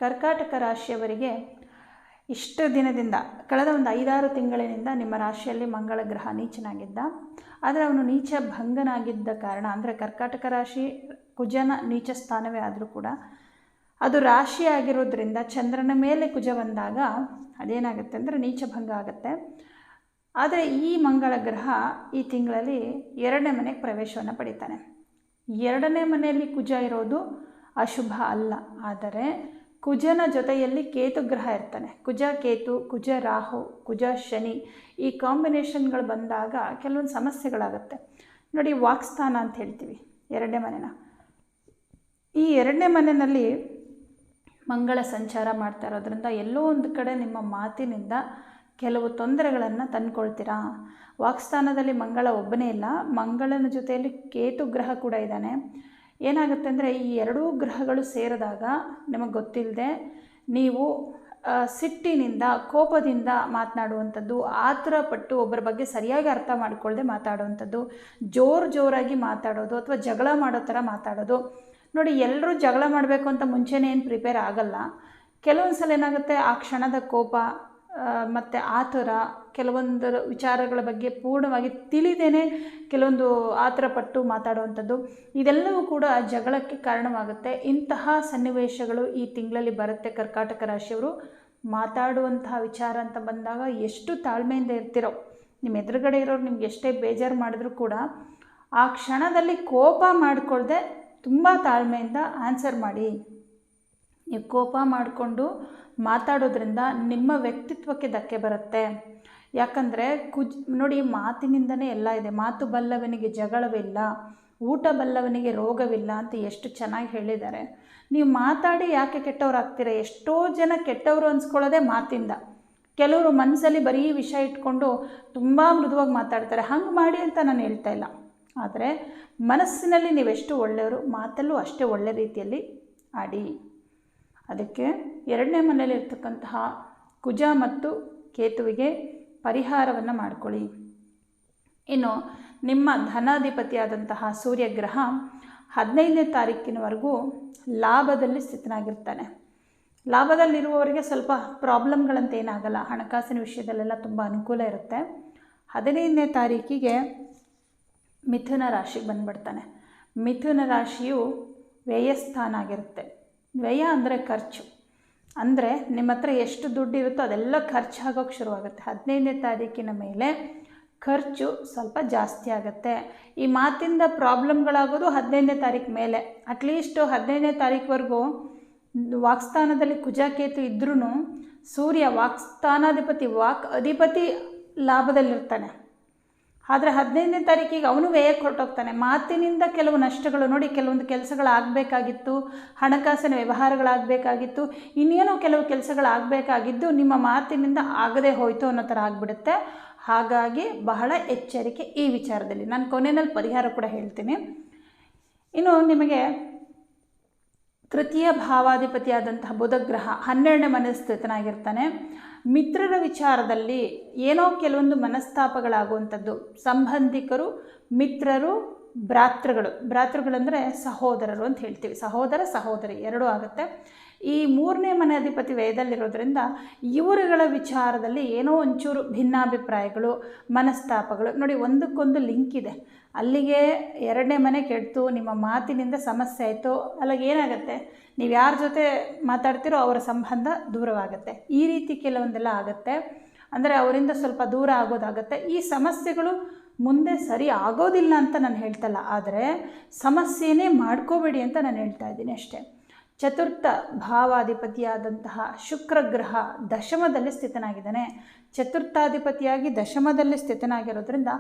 ಕರ್ಕಾಟಕ ರಾಶಿಯವರಿಗೆ ಇಷ್ಟು ದಿನದಿಂದ ಕಳೆದ ಒಂದು 5-6 ತಿಂಗಳಿನಿಂದ ನಿಮ್ಮ ರಾಶಿಯಲ್ಲಿ ಮಂಗಳ ಗ್ರಹ ನೀಚನಾಗಿದ್ದ. ಆದರೆ ಅವನು ನೀಚ ಭಂಗನಾಗಿದ್ದ ಕಾರಣ, ಅಂದರೆ ಕರ್ಕಾಟಕ ರಾಶಿ ಕುಜನ ನೀಚ ಸ್ಥಾನವೇ ಆದರೂ ಕೂಡ ಅದು ರಾಶಿ ಆಗಿರೋದ್ರಿಂದ ಚಂದ್ರನ ಮೇಲೆ ಕುಜ ಬಂದಾಗ ಅದೇನಾಗುತ್ತೆ ಅಂದರೆ ನೀಚ ಭಂಗ ಆಗುತ್ತೆ. ಆದರೆ ಈ ಮಂಗಳ ಗ್ರಹ ಈ ತಿಂಗಳಲ್ಲಿ 2ನೇ ಮನೆಗೆ ಪ್ರವೇಶವನ್ನು ಪಡಿತಾನೆ. 2ನೇ ಮನೆಯಲ್ಲಿ ಕುಜ ಇರೋದು ಅಶುಭ ಅಲ್ಲ, ಆದರೆ ಕುಜನ ಜೊತೆಯಲ್ಲಿ ಕೇತು ಗ್ರಹ ಇರ್ತಾನೆ. ಕುಜ ಕೇತು, ಕುಜ ರಾಹು, ಕುಜ ಶನಿ ಈ ಕಾಂಬಿನೇಷನ್ಗಳು ಬಂದಾಗ ಕೆಲವೊಂದು ಸಮಸ್ಯೆಗಳಾಗುತ್ತೆ. ನೋಡಿ, ವಾಕ್ಸ್ಥಾನ ಅಂತ ಹೇಳ್ತೀವಿ 2ನೇ ಮನೆನ. ಈ 2ನೇ ಮನೆಯಲ್ಲಿ ಮಂಗಳ ಸಂಚಾರ ಮಾಡ್ತಾ ಇರೋದ್ರಿಂದ ಎಲ್ಲೋ ಒಂದು ಕಡೆ ನಿಮ್ಮ ಮಾತಿನಿಂದ ಕೆಲವು ತೊಂದರೆಗಳನ್ನು ತಂದುಕೊಳ್ತೀರಾ. ವಾಕ್ಸ್ಥಾನದಲ್ಲಿ ಮಂಗಳ ಒಬ್ಬನೇ ಇಲ್ಲ, ಮಂಗಳನ ಜೊತೆಯಲ್ಲಿ ಕೇತು ಗ್ರಹ ಕೂಡ ಇದ್ದಾನೆ. ಏನಾಗುತ್ತೆ ಅಂದರೆ ಈ 2 ಗ್ರಹಗಳು ಸೇರಿದಾಗ ನಿಮಗೆ ಗೊತ್ತಿಲ್ಲದೆ ನೀವು ಸಿಟ್ಟಿನಿಂದ ಕೋಪದಿಂದ ಮಾತನಾಡುವಂಥದ್ದು, ಆತುರ ಪಟ್ಟು ಒಬ್ಬರ ಬಗ್ಗೆ ಸರಿಯಾಗಿ ಅರ್ಥ ಮಾಡ್ಕೊಳ್ಳದೆ ಮಾತಾಡುವಂಥದ್ದು, ಜೋರಾಗಿ ಮಾತಾಡೋದು ಅಥವಾ ಜಗಳ ಮಾಡೋ ಥರ ಮಾತಾಡೋದು. ನೋಡಿ, ಎಲ್ಲರೂ ಜಗಳ ಮಾಡಬೇಕು ಅಂತ ಮುಂಚೆನೇ ಏನು ಪ್ರಿಪೇರ್ ಆಗಲ್ಲ. ಕೆಲವೊಂದು ಸಲ ಏನಾಗುತ್ತೆ, ಆ ಕ್ಷಣದ ಕೋಪ ಮತ್ತು ಆತುರ, ಕೆಲವೊಂದು ವಿಚಾರಗಳ ಬಗ್ಗೆ ಪೂರ್ಣವಾಗಿ ತಿಳಿದೇನೆ ಕೆಲವೊಂದು ಆತುರ ಪಟ್ಟು ಮಾತಾಡುವಂಥದ್ದು, ಇದೆಲ್ಲವೂ ಕೂಡ ಜಗಳಕ್ಕೆ ಕಾರಣವಾಗುತ್ತೆ. ಇಂತಹ ಸನ್ನಿವೇಶಗಳು ಈ ತಿಂಗಳಲ್ಲಿ ಬರುತ್ತೆ. ಕರ್ಕಾಟಕ ರಾಶಿಯವರು ಮಾತಾಡುವಂತಹ ವಿಚಾರ ಅಂತ ಬಂದಾಗ ಎಷ್ಟು ತಾಳ್ಮೆಯಿಂದ ಇರ್ತಿರೋ, ನಿಮ್ಮ ಎದುರುಗಡೆ ಇರೋರು ನಿಮ್ಗೆ ಎಷ್ಟೇ ಬೇಜಾರು ಮಾಡಿದ್ರೂ ಕೂಡ ಆ ಕ್ಷಣದಲ್ಲಿ ಕೋಪ ಮಾಡಿಕೊಳ್ಳದೆ ತುಂಬ ತಾಳ್ಮೆಯಿಂದ ಆನ್ಸರ್ ಮಾಡಿ. ನೀವು ಕೋಪ ಮಾಡಿಕೊಂಡು ಮಾತಾಡೋದ್ರಿಂದ ನಿಮ್ಮ ವ್ಯಕ್ತಿತ್ವಕ್ಕೆ ಧಕ್ಕೆ ಬರುತ್ತೆ. ಯಾಕಂದರೆ ನೋಡಿ, ಮಾತಿನಿಂದನೇ ಎಲ್ಲ ಇದೆ. ಮಾತು ಬಲ್ಲವನಿಗೆ ಜಗಳವಿಲ್ಲ, ಊಟ ಬಲ್ಲವನಿಗೆ ರೋಗವಿಲ್ಲ ಅಂತ ಎಷ್ಟು ಚೆನ್ನಾಗಿ ಹೇಳಿದ್ದಾರೆ. ನೀವು ಮಾತಾಡಿ ಯಾಕೆ ಕೆಟ್ಟವರಾಗ್ತೀರ? ಎಷ್ಟೋ ಜನ ಕೆಟ್ಟವರು ಅನ್ಸ್ಕೊಳ್ಳೋದೇ ಮಾತಿಂದ. ಕೆಲವರು ಮನಸ್ಸಲ್ಲಿ ಬರೀ ವಿಷಯ ಇಟ್ಕೊಂಡು ತುಂಬ ಮೃದುವಾಗಿ ಮಾತಾಡ್ತಾರೆ. ಹಂಗೆ ಮಾಡಿ ಅಂತ ನಾನು ಹೇಳ್ತಾ ಇಲ್ಲ, ಆದರೆ ಮನಸ್ಸಿನಲ್ಲಿ ನೀವೆಷ್ಟು ಒಳ್ಳೆಯವರು, ಮಾತಲ್ಲೂ ಅಷ್ಟೇ ಒಳ್ಳೆ ರೀತಿಯಲ್ಲಿ ಆಡಿ. ಅದಕ್ಕೆ 2ನೇ ಮನೆಯಲ್ಲಿರ್ತಕ್ಕಂತಹ ಕುಜ ಮತ್ತು ಕೇತುವಿಗೆ ಪರಿಹಾರವನ್ನು ಮಾಡಿಕೊಳ್ಳಿ. ಇನ್ನು ನಿಮ್ಮ ಧನಾಧಿಪತಿಯಾದಂತಹ ಸೂರ್ಯಗ್ರಹ 15ನೇ ತಾರೀಕಿನವರೆಗೂ ಲಾಭದಲ್ಲಿ ಸ್ಥಿತನಾಗಿರ್ತಾನೆ. ಲಾಭದಲ್ಲಿರುವವರಿಗೆ ಸ್ವಲ್ಪ ಪ್ರಾಬ್ಲಮ್ಗಳಂತ ಏನಾಗಲ್ಲ, ಹಣಕಾಸಿನ ವಿಷಯದಲ್ಲೆಲ್ಲ ತುಂಬ ಅನುಕೂಲ ಇರುತ್ತೆ. 15ನೇ ತಾರೀಕಿಗೆ ಮಿಥುನ ರಾಶಿಗೆ ಬಂದುಬಿಡ್ತಾನೆ. ಮಿಥುನ ರಾಶಿಯು ವ್ಯಯಸ್ಥಾನ ಆಗಿರುತ್ತೆ. ವ್ಯಯ ಅಂದರೆ ಖರ್ಚು, ಅಂದರೆ ನಿಮ್ಮ ಹತ್ರ ಎಷ್ಟು ದುಡ್ಡು ಇರುತ್ತೋ ಅದೆಲ್ಲ ಖರ್ಚಾಗೋಕ್ಕೆ ಶುರುವಾಗುತ್ತೆ. 15ನೇ ತಾರೀಕಿನ ಮೇಲೆ ಖರ್ಚು ಸ್ವಲ್ಪ ಜಾಸ್ತಿ ಆಗುತ್ತೆ. ಈ ಮಾತಿಂದ ಪ್ರಾಬ್ಲಮ್ಗಳಾಗೋದು 15ನೇ ತಾರೀಕು ಮೇಲೆ. ಅಟ್ಲೀಸ್ಟು 15ನೇ ತಾರೀಕುವರೆಗೂ ವಾಕ್ಸ್ಥಾನದಲ್ಲಿ ಕುಜಕೇತು ಇದ್ರೂ ಸೂರ್ಯ ವಾಕ್ಸ್ಥಾನಾಧಿಪತಿ ಅಧಿಪತಿ ಲಾಭದಲ್ಲಿರ್ತಾನೆ. ಆದರೆ 15ನೇ ತಾರೀಕಿಗೆ ಅವನು ವ್ಯಯಕ್ಕೆ ಹೊರಟೋಗ್ತಾನೆ. ಮಾತಿನಿಂದ ಕೆಲವು ನಷ್ಟಗಳು, ನೋಡಿ, ಕೆಲವೊಂದು ಕೆಲಸಗಳಾಗಬೇಕಾಗಿತ್ತು, ಹಣಕಾಸಿನ ವ್ಯವಹಾರಗಳಾಗಬೇಕಾಗಿತ್ತು, ಇನ್ನೇನೋ ಕೆಲವು ಕೆಲಸಗಳಾಗಬೇಕಾಗಿದ್ದು ನಿಮ್ಮ ಮಾತಿನಿಂದ ಆಗದೆ ಹೋಯಿತು ಅನ್ನೋ ಥರ ಆಗಿಬಿಡುತ್ತೆ. ಹಾಗಾಗಿ ಬಹಳ ಎಚ್ಚರಿಕೆ ಈ ವಿಚಾರದಲ್ಲಿ. ನಾನು ಕೊನೆಯಲ್ಲಿ ಪರಿಹಾರ ಕೂಡ ಹೇಳ್ತೀನಿ. ಇನ್ನು ನಿಮಗೆ ತೃತೀಯ ಭಾವಾಧಿಪತಿಯಾದಂತಹ ಬುಧಗ್ರಹ 12ನೇ ಮನೆ ಸ್ಥಿತನಾಗಿರ್ತಾನೆ. ಮಿತ್ರರ ವಿಚಾರದಲ್ಲಿ ಏನೋ ಕೆಲವೊಂದು ಮನಸ್ತಾಪಗಳಾಗುವಂಥದ್ದು, ಸಂಬಂಧಿಕರು, ಮಿತ್ರರು, ಭ್ರಾತೃಗಳಂದರೆ ಸಹೋದರರು ಅಂತ ಹೇಳ್ತೀವಿ. ಸಹೋದರ ಸಹೋದರಿ ಎರಡೂ ಆಗುತ್ತೆ. ಈ 3ನೇ ಮನೆ ಅಧಿಪತಿ ವ್ಯಯದಲ್ಲಿರೋದ್ರಿಂದ ಇವರುಗಳ ವಿಚಾರದಲ್ಲಿ ಏನೋ ಒಂಚೂರು ಭಿನ್ನಾಭಿಪ್ರಾಯಗಳು, ಮನಸ್ತಾಪಗಳು. ನೋಡಿ, ಒಂದಕ್ಕೊಂದು ಲಿಂಕ್ ಇದೆ. ಅಲ್ಲಿಗೆ 2ನೇ ಮನೆ ಕೆಡ್ತು, ನಿಮ್ಮ ಮಾತಿನಿಂದ ಸಮಸ್ಯೆ ಆಯಿತು, ಅಲ್ಲಿಗೆ ಏನಾಗುತ್ತೆ, ನೀವು ಯಾರ ಜೊತೆ ಮಾತಾಡ್ತೀರೋ ಅವರ ಸಂಬಂಧ ದೂರವಾಗುತ್ತೆ. ಈ ರೀತಿ ಕೆಲವೊಂದೆಲ್ಲ ಆಗುತ್ತೆ. ಅಂದರೆ ಅವರಿಂದ ಸ್ವಲ್ಪ ದೂರ ಆಗೋದಾಗುತ್ತೆ. ಈ ಸಮಸ್ಯೆಗಳು ಮುಂದೆ ಸರಿ ಆಗೋದಿಲ್ಲ ಅಂತ ನಾನು ಹೇಳ್ತಲ್ಲ, ಆದರೆ ಸಮಸ್ಯೆನೇ ಮಾಡ್ಕೋಬೇಡಿ ಅಂತ ನಾನು ಹೇಳ್ತಾ ಇದ್ದೀನಿ ಅಷ್ಟೇ. ಚತುರ್ಥ ಭಾವಾಧಿಪತಿಯಾದಂತಹ ಶುಕ್ರಗ್ರಹ ದಶಮದಲ್ಲಿ ಸ್ಥಿತನಾಗಿದ್ದಾನೆ. ಚತುರ್ಥಾಧಿಪತಿಯಾಗಿ ದಶಮದಲ್ಲಿ ಸ್ಥಿತನಾಗಿರೋದ್ರಿಂದ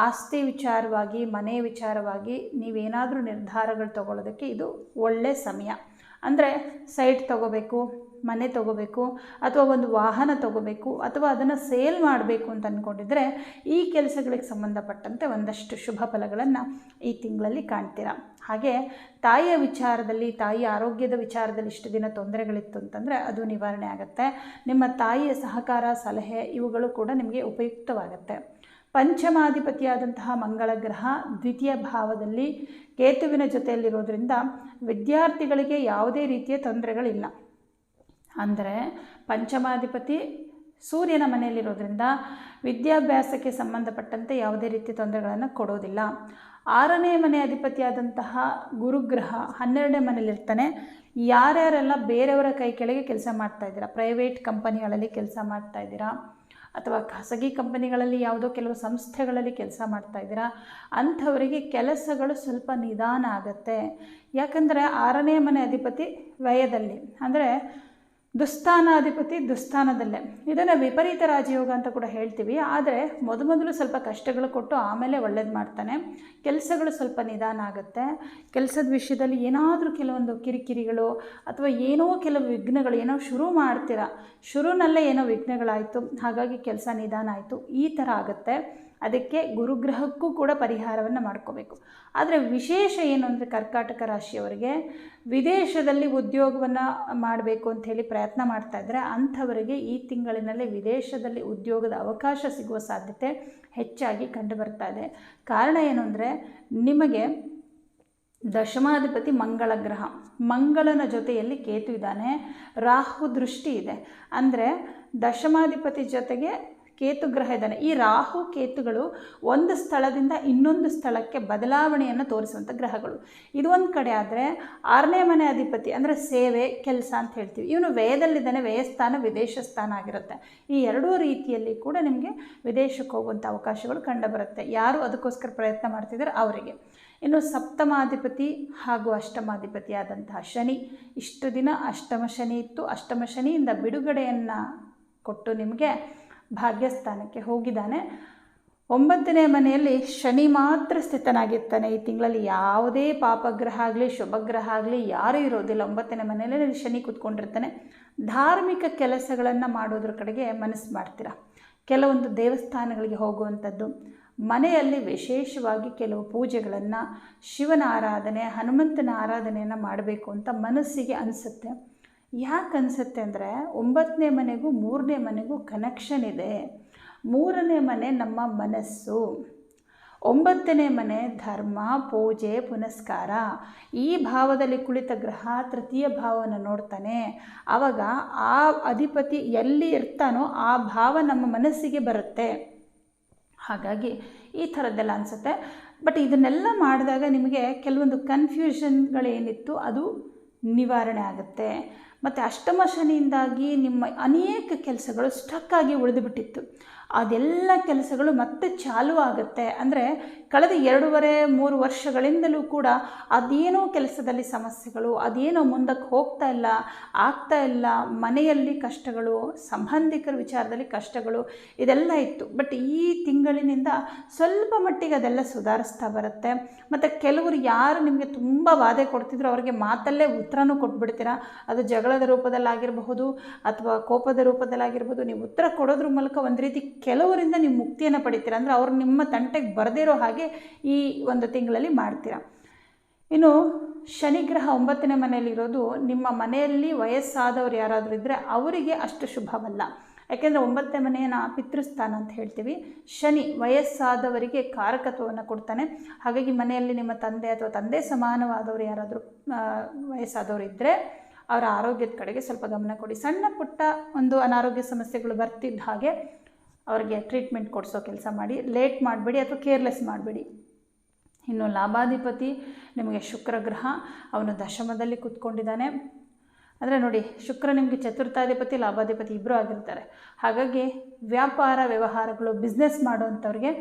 ಆಸ್ತಿ ವಿಚಾರವಾಗಿ, ಮನೆ ವಿಚಾರವಾಗಿ ನೀವೇನಾದರೂ ನಿರ್ಧಾರಗಳು ತಗೊಳ್ಳೋದಕ್ಕೆ ಇದು ಒಳ್ಳೆಯ ಸಮಯ. ಅಂದರೆ ಸೈಟ್ ತೊಗೋಬೇಕು, ಮನೆ ತೊಗೋಬೇಕು, ಅಥವಾ ಒಂದು ವಾಹನ ತೊಗೋಬೇಕು, ಅಥವಾ ಅದನ್ನು ಸೇಲ್ ಮಾಡಬೇಕು ಅಂತ ಅಂದ್ಕೊಂಡಿದ್ರೆ ಈ ಕೆಲಸಗಳಿಗೆ ಸಂಬಂಧಪಟ್ಟಂತೆ ಒಂದಷ್ಟು ಶುಭ ಫಲಗಳನ್ನು ಈ ತಿಂಗಳಲ್ಲಿ ಕಾಣ್ತೀರಾ. ಹಾಗೆ ತಾಯಿಯ ವಿಚಾರದಲ್ಲಿ, ತಾಯಿಯ ಆರೋಗ್ಯದ ವಿಚಾರದಲ್ಲಿ ಇಷ್ಟು ದಿನ ತೊಂದರೆಗಳಿತ್ತು ಅಂತಂದರೆ ಅದು ನಿವಾರಣೆ ಆಗುತ್ತೆ. ನಿಮ್ಮ ತಾಯಿಯ ಸಹಕಾರ, ಸಲಹೆ ಇವುಗಳು ಕೂಡ ನಿಮಗೆ ಉಪಯುಕ್ತವಾಗುತ್ತೆ. ಪಂಚಮಾಧಿಪತಿಯಾದಂತಹ ಮಂಗಳ ಗ್ರಹ ದ್ವಿತೀಯ ಭಾವದಲ್ಲಿ ಕೇತುವಿನ ಜೊತೆಯಲ್ಲಿರೋದ್ರಿಂದ ವಿದ್ಯಾರ್ಥಿಗಳಿಗೆ ಯಾವುದೇ ರೀತಿಯ ತೊಂದರೆಗಳಿಲ್ಲ. ಅಂದರೆ ಪಂಚಮಾಧಿಪತಿ ಸೂರ್ಯನ ಮನೆಯಲ್ಲಿರೋದ್ರಿಂದ ವಿದ್ಯಾಭ್ಯಾಸಕ್ಕೆ ಸಂಬಂಧಪಟ್ಟಂತೆ ಯಾವುದೇ ರೀತಿ ತೊಂದರೆಗಳನ್ನು ಕೊಡೋದಿಲ್ಲ. 6ನೇ ಮನೆ ಅಧಿಪತಿಯಾದಂತಹ ಗುರುಗ್ರಹ 12ನೇ ಮನೆಯಲ್ಲಿರ್ತಾನೆ. ಯಾರ್ಯಾರೆಲ್ಲ ಬೇರೆಯವರ ಕೈ ಕೆಳಗೆ ಕೆಲಸ ಮಾಡ್ತಾಯಿದ್ದೀರಾ, ಪ್ರೈವೇಟ್ ಕಂಪನಿಗಳಲ್ಲಿ ಕೆಲಸ ಮಾಡ್ತಾಯಿದ್ದೀರಾ ಅಥವಾ ಖಾಸಗಿ ಕಂಪನಿಗಳಲ್ಲಿ ಯಾವುದೋ ಕೆಲವು ಸಂಸ್ಥೆಗಳಲ್ಲಿ ಕೆಲಸ ಮಾಡ್ತಾಯಿದ್ದೀರಾ, ಅಂಥವರಿಗೆ ಕೆಲಸಗಳು ಸ್ವಲ್ಪ ನಿಧಾನ ಆಗುತ್ತೆ. ಯಾಕಂದರೆ 6ನೇ ಮನೆ ಅಧಿಪತಿ ವ್ಯಯದಲ್ಲಿ, ಅಂದರೆ ದುಸ್ಥಾನಾಧಿಪತಿ ದುಸ್ಥಾನದಲ್ಲೇ. ಇದನ್ನು ವಿಪರೀತ ರಾಜಯೋಗ ಅಂತ ಕೂಡ ಹೇಳ್ತೀವಿ. ಆದರೆ ಮೊದಲು ಸ್ವಲ್ಪ ಕಷ್ಟಗಳು ಕೊಟ್ಟು ಆಮೇಲೆ ಒಳ್ಳೇದು ಮಾಡ್ತಾನೆ. ಕೆಲಸಗಳು ಸ್ವಲ್ಪ ನಿಧಾನ ಆಗುತ್ತೆ. ಕೆಲಸದ ವಿಷಯದಲ್ಲಿ ಏನಾದರೂ ಕೆಲವೊಂದು ಕಿರಿಕಿರಿಗಳು ಅಥವಾ ಏನೋ ಕೆಲವು ವಿಘ್ನಗಳು, ಏನೋ ಶುರು ಮಾಡ್ತೀರಾ, ಶುರುನಲ್ಲೇ ಏನೋ ವಿಘ್ನಗಳಾಯಿತು, ಹಾಗಾಗಿ ಕೆಲಸ ನಿಧಾನ ಆಯಿತು, ಈ ಥರ ಆಗುತ್ತೆ. ಅದಕ್ಕೆ ಗುರುಗ್ರಹಕ್ಕೂ ಕೂಡ ಪರಿಹಾರವನ್ನು ಮಾಡ್ಕೋಬೇಕು. ಆದರೆ ವಿಶೇಷ ಏನು ಅಂದರೆ ಕರ್ಕಾಟಕ ರಾಶಿಯವರಿಗೆ ವಿದೇಶದಲ್ಲಿ ಉದ್ಯೋಗವನ್ನು ಮಾಡಬೇಕು ಅಂಥೇಳಿ ಪ್ರಯತ್ನ ಮಾಡ್ತಾಯಿದ್ರೆ ಅಂಥವರಿಗೆ ಈ ತಿಂಗಳಿನಲ್ಲಿ ವಿದೇಶದಲ್ಲಿ ಉದ್ಯೋಗದ ಅವಕಾಶ ಸಿಗುವ ಸಾಧ್ಯತೆ ಹೆಚ್ಚಾಗಿ ಕಂಡು ಬರ್ತಾ ಇದೆ. ಕಾರಣ ಏನು ಅಂದರೆ ನಿಮಗೆ ದಶಮಾಧಿಪತಿ ಮಂಗಳ ಗ್ರಹ, ಮಂಗಳನ ಜೊತೆಯಲ್ಲಿ ಕೇತು ಇದ್ದಾನೆ, ರಾಹು ದೃಷ್ಟಿ ಇದೆ. ಅಂದರೆ ದಶಮಾಧಿಪತಿ ಜೊತೆಗೆ ಕೇತು ಗ್ರಹ ಇದ್ದಾನೆ. ಈ ರಾಹು ಕೇತುಗಳು ಒಂದು ಸ್ಥಳದಿಂದ ಇನ್ನೊಂದು ಸ್ಥಳಕ್ಕೆ ಬದಲಾವಣೆಯನ್ನು ತೋರಿಸುವಂಥ ಗ್ರಹಗಳು. ಇದು ಒಂದು ಕಡೆ ಆದರೆ 6ನೇ ಮನೆ ಅಧಿಪತಿ ಅಂದರೆ ಸೇವೆ ಕೆಲಸ ಅಂತ ಹೇಳ್ತೀವಿ, ಇವನು ವ್ಯಯದಲ್ಲಿದ್ದಾನೆ. ವ್ಯಯಸ್ಥಾನ ವಿದೇಶ ಸ್ಥಾನ ಆಗಿರುತ್ತೆ. ಈ ಎರಡೂ ರೀತಿಯಲ್ಲಿ ಕೂಡ ನಿಮಗೆ ವಿದೇಶಕ್ಕೆ ಹೋಗುವಂಥ ಅವಕಾಶಗಳು ಕಂಡುಬರುತ್ತೆ. ಯಾರು ಅದಕ್ಕೋಸ್ಕರ ಪ್ರಯತ್ನ ಮಾಡ್ತಿದ್ದಾರೆ ಅವರಿಗೆ. ಇನ್ನು ಸಪ್ತಮಾಧಿಪತಿ ಹಾಗೂ ಅಷ್ಟಮಾಧಿಪತಿ ಆದಂತಹ ಶನಿ, ಇಷ್ಟು ದಿನ ಅಷ್ಟಮ ಶನಿ ಇತ್ತು, ಅಷ್ಟಮ ಶನಿಯಿಂದ ಬಿಡುಗಡೆಯನ್ನು ಕೊಟ್ಟು ನಿಮಗೆ ಭಾಗ್ಯಸ್ಥಾನಕ್ಕೆ ಹೋಗಿದ್ದಾನೆ. 9ನೇ ಮನೆಯಲ್ಲಿ ಶನಿ ಮಾತ್ರ ಸ್ಥಿತನಾಗಿರ್ತಾನೆ. ಈ ತಿಂಗಳಲ್ಲಿ ಯಾವುದೇ ಪಾಪಗ್ರಹ ಆಗಲಿ ಶುಭಗ್ರಹ ಆಗಲಿ ಯಾರೂ ಇರೋದಿಲ್ಲ. 9ನೇ ಮನೆಯಲ್ಲಿ ಶನಿ ಕೂತ್ಕೊಂಡಿರ್ತಾನೆ. ಧಾರ್ಮಿಕ ಕೆಲಸಗಳನ್ನು ಮಾಡೋದ್ರ ಕಡೆಗೆ ಮನಸ್ಸು ಮಾಡ್ತೀರ. ಕೆಲವೊಂದು ದೇವಸ್ಥಾನಗಳಿಗೆ ಹೋಗುವಂಥದ್ದು, ಮನೆಯಲ್ಲಿ ವಿಶೇಷವಾಗಿ ಕೆಲವು ಪೂಜೆಗಳನ್ನು, ಶಿವನ ಆರಾಧನೆ, ಹನುಮಂತನ ಆರಾಧನೆಯನ್ನು ಮಾಡಬೇಕು ಅಂತ ಮನಸ್ಸಿಗೆ ಅನಿಸುತ್ತೆ. ಯಾಕೆ ಅನಿಸುತ್ತೆ ಅಂದರೆ 9ನೇ ಮನೆಗೂ 3ನೇ ಮನೆಗೂ ಕನೆಕ್ಷನ್ ಇದೆ. 3ನೇ ಮನೆ ನಮ್ಮ ಮನಸ್ಸು, 9ನೇ ಮನೆ ಧರ್ಮ, ಪೂಜೆ, ಪುನಸ್ಕಾರ. ಈ ಭಾವದಲ್ಲಿ ಕುಳಿತ ಗ್ರಹ ತೃತೀಯ ಭಾವವನ್ನು ನೋಡ್ತಾನೆ. ಆವಾಗ ಆ ಅಧಿಪತಿ ಎಲ್ಲಿ ಇರ್ತಾನೋ ಆ ಭಾವ ನಮ್ಮ ಮನಸ್ಸಿಗೆ ಬರುತ್ತೆ. ಹಾಗಾಗಿ ಈ ಥರದ್ದೆಲ್ಲ ಅನಿಸುತ್ತೆ. ಬಟ್ ಇದನ್ನೆಲ್ಲ ಮಾಡಿದಾಗ ನಿಮಗೆ ಕೆಲವೊಂದು ಕನ್ಫ್ಯೂಷನ್ಗಳೇನಿತ್ತು ಅದು ನಿವಾರಣೆ ಆಗುತ್ತೆ. ಮತ್ತು ಅಷ್ಟಮ ಶನಿಯಿಂದಾಗಿ ನಿಮ್ಮ ಅನೇಕ ಕೆಲಸಗಳು ಸ್ಟಕ್ ಆಗಿ ಉಳಿದುಬಿಟ್ಟಿತ್ತು, ಅದೆಲ್ಲ ಕೆಲಸಗಳು ಮತ್ತೆ ಚಾಲೂ ಆಗುತ್ತೆ. ಅಂದರೆ ಕಳೆದ 2.5-3 ವರ್ಷಗಳಿಂದಲೂ ಕೂಡ ಅದೇನೋ ಕೆಲಸದಲ್ಲಿ ಸಮಸ್ಯೆಗಳು, ಅದೇನೋ ಮುಂದಕ್ಕೆ ಹೋಗ್ತಾ ಇಲ್ಲ, ಆಗ್ತಾ ಇಲ್ಲ, ಮನೆಯಲ್ಲಿ ಕಷ್ಟಗಳು, ಸಂಬಂಧಿಕರ ವಿಚಾರದಲ್ಲಿ ಕಷ್ಟಗಳು, ಇದೆಲ್ಲ ಇತ್ತು. ಬಟ್ ಈ ತಿಂಗಳಿನಿಂದ ಸ್ವಲ್ಪ ಮಟ್ಟಿಗೆ ಅದೆಲ್ಲ ಸುಧಾರಿಸ್ತಾ ಬರುತ್ತೆ. ಮತ್ತು ಕೆಲವರು ಯಾರು ನಿಮಗೆ ತುಂಬ ಬಾಧೆ ಕೊಡ್ತಿದ್ರು ಅವರಿಗೆ ಮಾತಲ್ಲೇ ಉತ್ತರನೂ ಕೊಟ್ಬಿಡ್ತೀರಾ. ಅದು ಜಗಳದ ರೂಪದಲ್ಲಾಗಿರಬಹುದು ಅಥವಾ ಕೋಪದ ರೂಪದಲ್ಲಾಗಿರ್ಬೋದು. ನೀವು ಉತ್ತರ ಕೊಡೋದ್ರ ಮೂಲಕ ಒಂದು ರೀತಿ ಕೆಲವರಿಂದ ನೀವು ಮುಕ್ತಿಯನ್ನು ಪಡಿತೀರ. ಅಂದರೆ ಅವರು ನಿಮ್ಮ ತಂಟೆಗೆ ಬರದಿರೋ ಹಾಗೆ ಈ ಒಂದು ತಿಂಗಳಲ್ಲಿ ಮಾಡ್ತೀರಾ. ಇನ್ನು ಶನಿಗ್ರಹ 9ನೇ ಮನೆಯಲ್ಲಿರೋದು ನಿಮ್ಮ ಮನೆಯಲ್ಲಿ ವಯಸ್ಸಾದವರು ಯಾರಾದರೂ ಇದ್ದರೆ ಅವರಿಗೆ ಅಷ್ಟು ಶುಭವಲ್ಲ. ಯಾಕೆಂದರೆ 9ನೇ ಮನೆಯನ್ನು ಪಿತೃಸ್ಥಾನ ಅಂತ ಹೇಳ್ತೀವಿ. ಶನಿ ವಯಸ್ಸಾದವರಿಗೆ ಕಾರಕತ್ವವನ್ನು ಕೊಡ್ತಾನೆ. ಹಾಗಾಗಿ ಮನೆಯಲ್ಲಿ ನಿಮ್ಮ ತಂದೆ ಅಥವಾ ತಂದೆ ಸಮಾನವಾದವರು ಯಾರಾದರೂ ವಯಸ್ಸಾದವರು ಇದ್ದರೆ ಅವರ ಆರೋಗ್ಯದ ಕಡೆಗೆ ಸ್ವಲ್ಪ ಗಮನ ಕೊಡಿ. ಸಣ್ಣ ಪುಟ್ಟ ಒಂದು ಅನಾರೋಗ್ಯ ಸಮಸ್ಯೆಗಳು ಬರ್ತಿದ್ದ ಹಾಗೆ ಅವರಿಗೆ ಟ್ರೀಟ್ಮೆಂಟ್ ಕೊಡಿಸೋ ಕೆಲಸ ಮಾಡಿ. ಲೇಟ್ ಮಾಡಬೇಡಿ ಅಥವಾ ಕೇರ್ಲೆಸ್ ಮಾಡಬೇಡಿ. ಇನ್ನು ಲಾಭಾಧಿಪತಿ ನಿಮಗೆ ಶುಕ್ರ ಗ್ರಹ, ಅವನು ದಶಮದಲ್ಲಿ ಕೂತ್ಕೊಂಡಿದ್ದಾನೆ. ಅಂದರೆ ನೋಡಿ, ಶುಕ್ರ ನಿಮಗೆ ಚತುರ್ಥಾಧಿಪತಿ ಲಾಭಾಧಿಪತಿ ಇಬ್ಬರು ಆಗಿರ್ತಾರೆ. ಹಾಗಾಗಿ ವ್ಯಾಪಾರ ವ್ಯವಹಾರಗಳು, ಬಿಸ್ನೆಸ್ ಮಾಡುವಂಥವ್ರಿಗೆ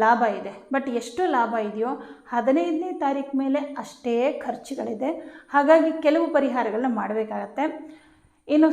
ಲಾಭ ಇದೆ. ಬಟ್ ಎಷ್ಟು ಲಾಭ ಇದೆಯೋ 15ನೇ ತಾರೀಕು ಮೇಲೆ ಅಷ್ಟೇ ಖರ್ಚುಗಳಿದೆ. ಹಾಗಾಗಿ ಕೆಲವು ಪರಿಹಾರಗಳನ್ನ ಮಾಡಬೇಕಾಗತ್ತೆ. ಇನ್ನು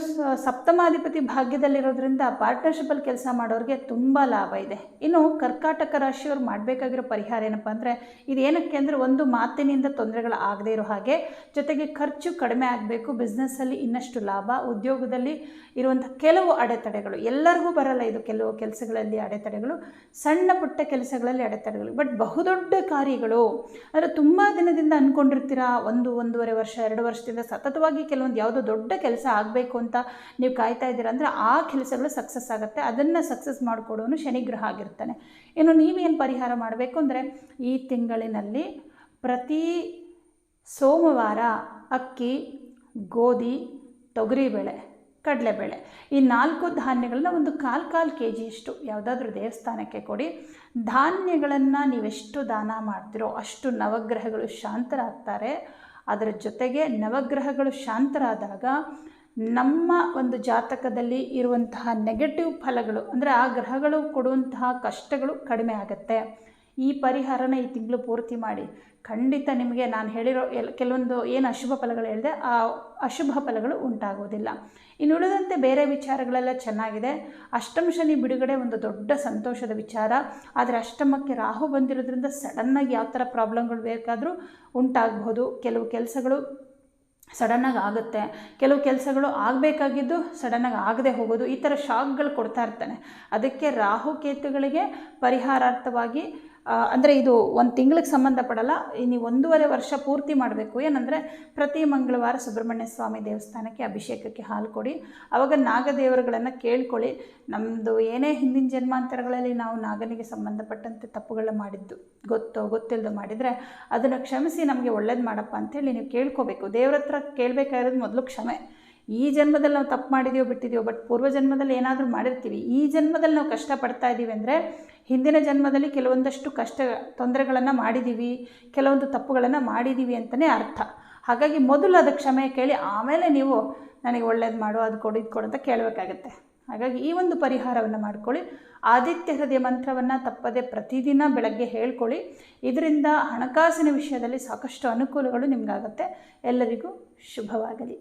ಸಪ್ತಮಾಧಿಪತಿ ಭಾಗ್ಯದಲ್ಲಿರೋದ್ರಿಂದ ಪಾರ್ಟ್ನರ್ಶಿಪ್ಪಲ್ಲಿ ಕೆಲಸ ಮಾಡೋರಿಗೆ ತುಂಬ ಲಾಭ ಇದೆ. ಇನ್ನು ಕರ್ಕಾಟಕ ರಾಶಿಯವ್ರು ಮಾಡಬೇಕಾಗಿರೋ ಪರಿಹಾರ ಏನಪ್ಪ ಅಂದರೆ, ಇದೇನಕ್ಕೆ ಅಂದರೆ ಒಂದು ಮಾತಿನಿಂದ ತೊಂದರೆಗಳು ಆಗದೇ ಇರೋ ಹಾಗೆ, ಜೊತೆಗೆ ಖರ್ಚು ಕಡಿಮೆ ಆಗಬೇಕು, ಬಿಸ್ನೆಸ್ಸಲ್ಲಿ ಇನ್ನಷ್ಟು ಲಾಭ, ಉದ್ಯೋಗದಲ್ಲಿ ಇರುವಂಥ ಕೆಲವು ಅಡೆತಡೆಗಳು, ಎಲ್ಲರಿಗೂ ಬರಲ್ಲ ಇದು, ಕೆಲವು ಕೆಲಸಗಳಲ್ಲಿ ಅಡೆತಡೆಗಳು, ಸಣ್ಣ ಪುಟ್ಟ ಕೆಲಸಗಳಲ್ಲಿ ಅಡೆತಡೆಗಳು. ಬಟ್ ಬಹುದೊಡ್ಡ ಕಾರ್ಯಗಳು ಅಂದರೆ ತುಂಬ ದಿನದಿಂದ ಅಂದ್ಕೊಂಡಿರ್ತೀರಾ, 1-1.5 ವರ್ಷ 2 ವರ್ಷದಿಂದ ಸತತವಾಗಿ ಕೆಲವೊಂದು ಯಾವುದೋ ದೊಡ್ಡ ಕೆಲಸ ಆಗಬೇಕು ಅಂತ ನೀವು ಕಾಯ್ತಾ ಇದ್ದೀರಾ ಅಂದರೆ ಆ ಕೆಲಸಗಳು ಸಕ್ಸಸ್ ಆಗುತ್ತೆ. ಅದನ್ನು ಸಕ್ಸಸ್ ಮಾಡಿಕೊಡೋನು ಶನಿಗ್ರಹ ಆಗಿರ್ತಾನೆ. ಇನ್ನು ನೀವೇನು ಪರಿಹಾರ ಮಾಡಬೇಕು ಅಂದರೆ, ಈ ತಿಂಗಳಿನಲ್ಲಿ ಪ್ರತಿ ಸೋಮವಾರ ಅಕ್ಕಿ, ಗೋಧಿ, ತೊಗರಿಬೇಳೆ ಕಡಲೆಬೇಳೆ. ಈ 4 ಧಾನ್ಯಗಳನ್ನ ಒಂದು ಕಾಲು ಕೆ ಜಿಯಷ್ಟು ಯಾವುದಾದ್ರೂ ದೇವಸ್ಥಾನಕ್ಕೆ ಕೊಡಿ. ಧಾನ್ಯಗಳನ್ನು ನೀವೆಷ್ಟು ದಾನ ಮಾಡ್ತೀರೋ ಅಷ್ಟು ನವಗ್ರಹಗಳು ಶಾಂತರಾಗ್ತಾರೆ. ಅದರ ಜೊತೆಗೆ ನವಗ್ರಹಗಳು ಶಾಂತರಾದಾಗ ನಮ್ಮ ಒಂದು ಜಾತಕದಲ್ಲಿ ಇರುವಂತಹ ನೆಗೆಟಿವ್ ಫಲಗಳು, ಅಂದರೆ ಆ ಗ್ರಹಗಳು ಕೊಡುವಂತಹ ಕಷ್ಟಗಳು ಕಡಿಮೆ ಆಗುತ್ತೆ. ಈ ಪರಿಹಾರನ ಈ ತಿಂಗಳು ಪೂರ್ತಿ ಮಾಡಿ. ಖಂಡಿತ ನಿಮಗೆ ನಾನು ಹೇಳಿರೋ ಕೆಲವೊಂದು ಏನು ಅಶುಭ ಫಲಗಳು ಹೇಳಿದೆ ಆ ಅಶುಭ ಫಲಗಳು ಉಂಟಾಗೋದಿಲ್ಲ. ಇನ್ನು ಉಳಿದಂತೆ ಬೇರೆ ವಿಚಾರಗಳೆಲ್ಲ ಚೆನ್ನಾಗಿದೆ. ಅಷ್ಟಮ ಶನಿ ಬಿಡುಗಡೆ ಒಂದು ದೊಡ್ಡ ಸಂತೋಷದ ವಿಚಾರ. ಆದರೆ ಅಷ್ಟಮಕ್ಕೆ ರಾಹು ಬಂದಿರೋದ್ರಿಂದ ಸಡನ್ನಾಗಿ ಯಾವ ಥರ ಪ್ರಾಬ್ಲಮ್ಗಳು ಬೇಕಾದರೂ ಉಂಟಾಗಬಹುದು. ಕೆಲವು ಕೆಲಸಗಳು ಸಡನ್ನಾಗಿ ಆಗುತ್ತೆ, ಕೆಲವು ಕೆಲಸಗಳು ಆಗಬೇಕಾಗಿದ್ದು ಸಡನ್ನಾಗಿ ಆಗದೆ ಹೋಗೋದು, ಈ ಥರ ಶಾಕ್ಗಳು ಕೊಡ್ತಾ ಇರ್ತಾನೆ. ಅದಕ್ಕೆ ರಾಹು ಕೇತುಗಳಿಗೆ ಪರಿಹಾರಾರ್ಥವಾಗಿ ಅಂದರೆ ಇದು ಒಂದು ತಿಂಗಳಿಗೆ ಸಂಬಂಧಪಡಲ್ಲ, ನೀವು 1.5 ವರ್ಷ ಪೂರ್ತಿ ಮಾಡಬೇಕು. ಏನಂದರೆ ಪ್ರತಿ ಮಂಗಳವಾರ ಸುಬ್ರಹ್ಮಣ್ಯ ಸ್ವಾಮಿ ದೇವಸ್ಥಾನಕ್ಕೆ ಅಭಿಷೇಕಕ್ಕೆ ಹಾಲು ಕೊಡಿ. ಆವಾಗ ನಾಗದೇವರುಗಳನ್ನು ಕೇಳ್ಕೊಳ್ಳಿ. ನಮ್ಮದು ಏನೇ ಹಿಂದಿನ ಜನ್ಮಾಂತರಗಳಲ್ಲಿ ನಾವು ನಾಗನಿಗೆ ಸಂಬಂಧಪಟ್ಟಂತೆ ತಪ್ಪುಗಳನ್ನ ಮಾಡಿದ್ದು ಗೊತ್ತಿಲ್ಲದೆ ಮಾಡಿದರೆ ಅದನ್ನು ಕ್ಷಮಿಸಿ ನಮಗೆ ಒಳ್ಳೇದು ಮಾಡಪ್ಪ ಅಂಥೇಳಿ ನೀವು ಕೇಳ್ಕೋಬೇಕು. ದೇವ್ರ ಹತ್ರ ಕೇಳಬೇಕಾಗಿರೋದು ಮೊದಲು ಕ್ಷಮೆ. ಈ ಜನ್ಮದಲ್ಲಿ ನಾವು ತಪ್ಪು ಮಾಡಿದೀವೋ ಬಿಟ್ಟಿದ್ದೀವೋ, ಬಟ್ ಪೂರ್ವ ಜನ್ಮದಲ್ಲಿ ಏನಾದರೂ ಮಾಡಿರ್ತೀವಿ. ಈ ಜನ್ಮದಲ್ಲಿ ನಾವು ಕಷ್ಟಪಡ್ತಾ ಇದ್ದೀವಿ ಅಂದರೆ ಹಿಂದಿನ ಜನ್ಮದಲ್ಲಿ ಕೆಲವೊಂದಷ್ಟು ತೊಂದರೆಗಳನ್ನು ಮಾಡಿದ್ದೀವಿ, ಕೆಲವೊಂದು ತಪ್ಪುಗಳನ್ನು ಮಾಡಿದ್ದೀವಿ ಅಂತಲೇ ಅರ್ಥ. ಹಾಗಾಗಿ ಮೊದಲು ಅದಕ್ಕೆ ಕ್ಷಮೆ ಕೇಳಿ ಆಮೇಲೆ ನೀವು ನನಗೆ ಒಳ್ಳೇದು ಮಾಡು, ಅದು ಕೊಡು, ಇದು ಕೊಡು ಅಂತ ಕೇಳಬೇಕಾಗತ್ತೆ. ಹಾಗಾಗಿ ಈ ಒಂದು ಪರಿಹಾರವನ್ನು ಮಾಡ್ಕೊಳ್ಳಿ. ಆದಿತ್ಯ ಹೃದಯ ಮಂತ್ರವನ್ನು ತಪ್ಪದೆ ಪ್ರತಿದಿನ ಬೆಳಗ್ಗೆ ಹೇಳ್ಕೊಳ್ಳಿ. ಇದರಿಂದ ಹಣಕಾಸಿನ ವಿಷಯದಲ್ಲಿ ಸಾಕಷ್ಟು ಅನುಕೂಲಗಳು ನಿಮಗಾಗುತ್ತೆ. ಎಲ್ಲರಿಗೂ ಶುಭವಾಗಲಿ.